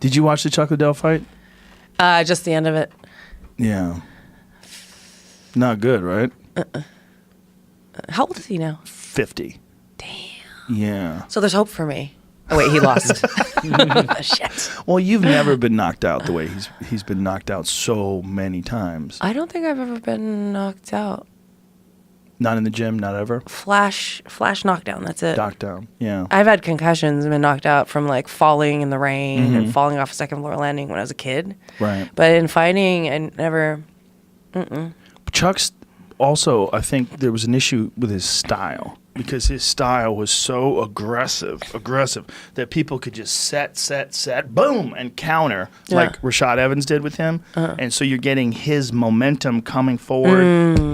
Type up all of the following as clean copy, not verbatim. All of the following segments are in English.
Did you watch the Chuck Liddell fight? Just the end of it. Yeah. Not good, right? How old is he now? 50. Damn. Yeah. So there's hope for me. Oh wait, he lost. Shit. Well, you've never been knocked out the way he's been knocked out so many times. I don't think I've ever been knocked out. Not in the gym, not ever. Flash knockdown. That's it. Knockdown. Yeah. I've had concussions and been knocked out from like falling in the rain and falling off a second floor landing when I was a kid. Right. But in fighting, I never. Chuck's also, I think there was an issue with his style because his style was so aggressive that people could just set, boom, and counter like Rashad Evans did with him. And so you're getting his momentum coming forward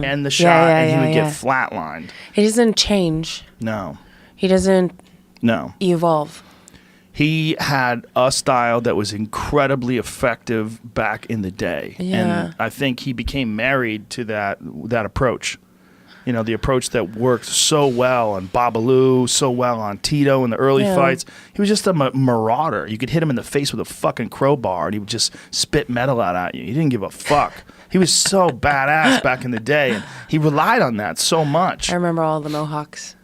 and the shot, and he would get flatlined. He doesn't change. No. He doesn't No. evolve. He had a style that was incredibly effective back in the day. Yeah. And I think he became married to that approach. You know, the approach that worked so well on Babalu, so well on Tito in the early fights. He was just a marauder. You could hit him in the face with a fucking crowbar and he would just spit metal out at you. He didn't give a fuck. He was so badass back in the day, and he relied on that so much. I remember all the Mohawks.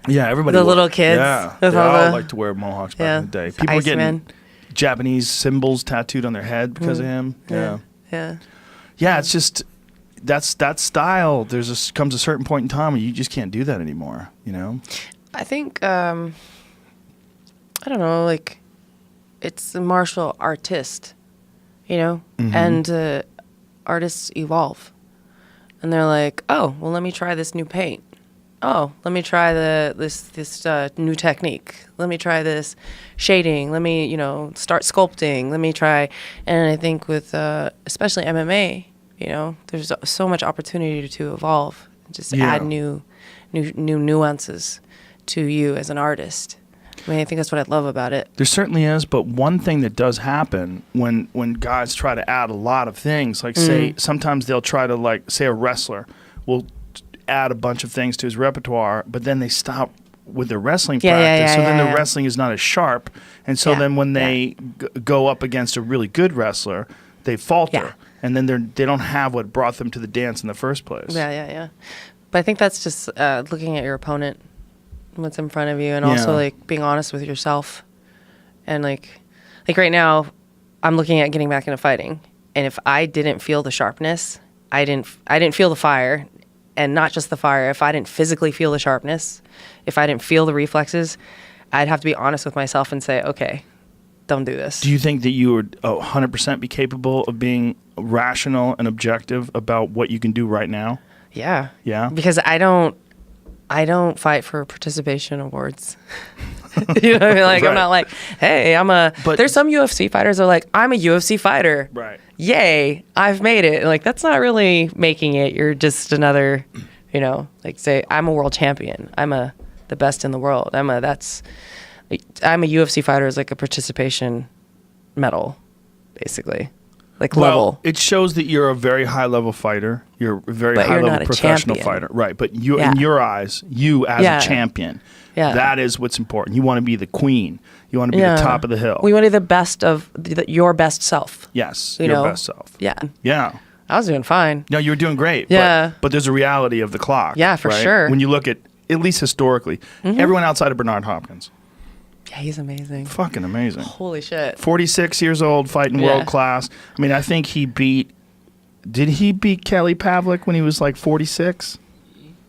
Yeah, everybody. The little kids. Yeah, with they all all the, liked to wear mohawks back in the day. the People were getting Iceman. Japanese symbols tattooed on their head because of him. Yeah. Yeah. It's just that style. Comes a certain point in time where you just can't do that anymore. You know. I think I don't know. Like, it's a martial artist, you know, and artists evolve, and they're like, oh, well, let me try this new paint. Oh, let me try this new technique. Let me try this shading. Let me, start sculpting. Let me try. And I think with especially MMA, there's so much opportunity to evolve, just add new nuances to you as an artist. I mean, I think that's what I love about it. There certainly is, but one thing that does happen when guys try to add a lot of things, like say sometimes they'll try to, like, say a wrestler will add a bunch of things to his repertoire, but then they stop with their wrestling practice, so then the wrestling is not as sharp, and so then when they go up against a really good wrestler, they falter, and then they don't have what brought them to the dance in the first place. Yeah. But I think that's just looking at your opponent, what's in front of you, and also like being honest with yourself, and like right now, I'm looking at getting back into fighting, and if I didn't feel the sharpness, I didn't feel the fire. And not just the fire, if I didn't physically feel the sharpness, if I didn't feel the reflexes, I'd have to be honest with myself and say, okay, don't do this. Do you think that you would 100% be capable of being rational and objective about what you can do right now? Yeah. Yeah? Because I don't fight for participation awards. You know what I mean? Like, I'm not like, hey, but there's some UFC fighters that are like, I'm a UFC fighter. Right. Yay, I've made it. Like, that's not really making it. You're just another, like, say, I'm a world champion. I'm the best in the world. I'm a UFC fighter is like a participation medal, basically. Like, level. It shows that you're a very high-level fighter. You're a very high-level professional fighter. Right, but you, in your eyes, you as a champion, that is what's important. You want to be the queen. You want to be the top of the hill. We want to be the best of your best self. Yes, your best self. Yeah. Yeah. I was doing fine. No, you were doing great. Yeah. But there's a reality of the clock. Yeah, for sure. When you look at least historically, everyone outside of Bernard Hopkins. Yeah, he's amazing. Fucking amazing. Holy shit. 46 years old, fighting world class. I mean, I think did he beat Kelly Pavlik when he was like 46?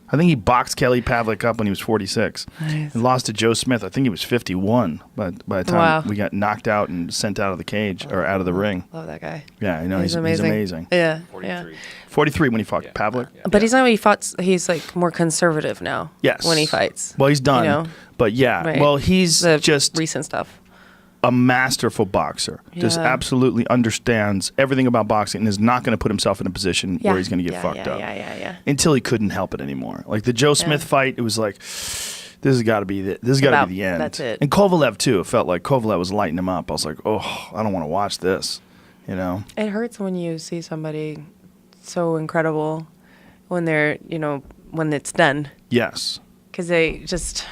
I think he boxed Kelly Pavlik up when he was 46. Nice. And lost to Joe Smith. I think he was 51 by the time we got knocked out and sent out of the cage or out of the ring. Love that guy. Yeah, he's amazing. Yeah. 43. 43 when he fought Pavlik. But he's not when he fought. He's like more conservative now. Yes. When he fights. Well, he's done. But well, he's just recent stuff. A masterful boxer. Just absolutely understands everything about boxing and is not going to put himself in a position where he's going to get fucked up. Yeah. Until he couldn't help it anymore. Like the Joe Smith fight, it was like, this has got to be the end. That's it. And Kovalev too. It felt like Kovalev was lighting him up. I was like, oh, I don't want to watch this. It hurts when you see somebody so incredible when they're, when it's done. Yes. Because they just,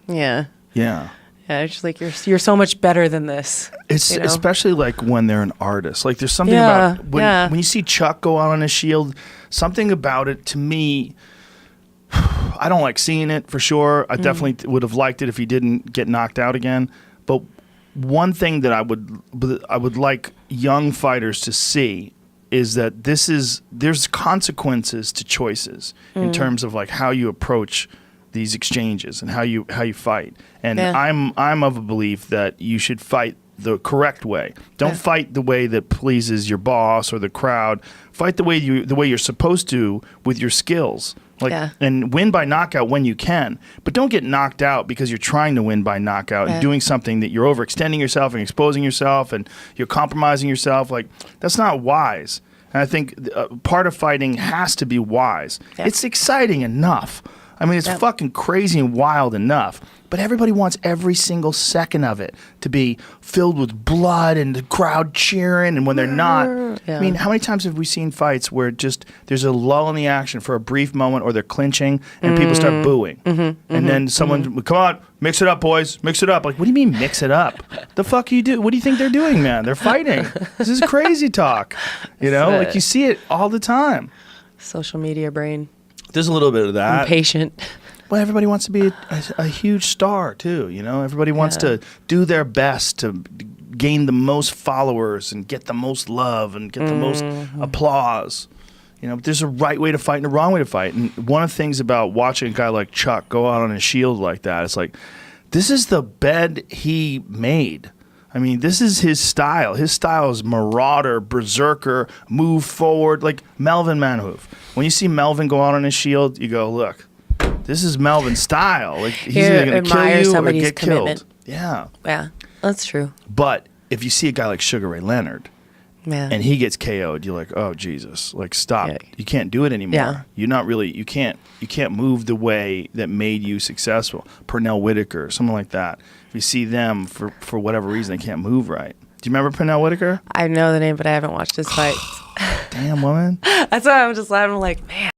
yeah. Yeah. Yeah, it's just like you're so much better than this. It's you know? especially like when they're an artist. Like there's something Yeah, about when you see Chuck go out on his shield, something about it to me. I don't like seeing it for sure. I definitely would have liked it if he didn't get knocked out again. But one thing that I would like young fighters to see is that there's consequences to choices in terms of like how you approach these exchanges and how you fight. And I'm of a belief that you should fight the correct way. Don't fight the way that pleases your boss or the crowd. Fight the way you're supposed to with your skills. And win by knockout when you can, but don't get knocked out because you're trying to win by knockout and doing something that you're overextending yourself and exposing yourself and you're compromising yourself. Like that's not wise. And I think part of fighting has to be wise. It's exciting enough. I mean, it's fucking crazy and wild enough. But everybody wants every single second of it to be filled with blood and the crowd cheering, and when they're not. I mean, how many times have we seen fights where just there's a lull in the action for a brief moment or they're clinching and people start booing? And then someone, come on, mix it up, boys, mix it up. Like, what do you mean mix it up? The fuck you do? What do you think they're doing, man? They're fighting. This is crazy talk. You know, like you see it all the time. Social media brain. There's a little bit of that. Impatient. Well, everybody wants to be a huge star too, you know? Everybody wants to do their best to gain the most followers and get the most love and get the most applause. You know, there's a right way to fight and a wrong way to fight. And one of the things about watching a guy like Chuck go out on his shield like that, it's like, this is the bed he made. I mean, this is his style. His style is marauder, berserker, move forward, like Melvin Manhoef. When you see Melvin go out on his shield, you go, look, this is Melvin's style. Like he's either going to kill you or get killed. Yeah. Yeah, that's true. But if you see a guy like Sugar Ray Leonard and he gets KO'd, you're like, oh Jesus, like stop. Yeah. You can't do it anymore. Yeah. You're not really you can't move the way that made you successful. Pernell Whitaker, something like that. If you see them for whatever reason they can't move right. Do you remember Pernell Whitaker? I know the name, but I haven't watched his fight. Damn woman. That's why I'm just laughing. I'm like, man.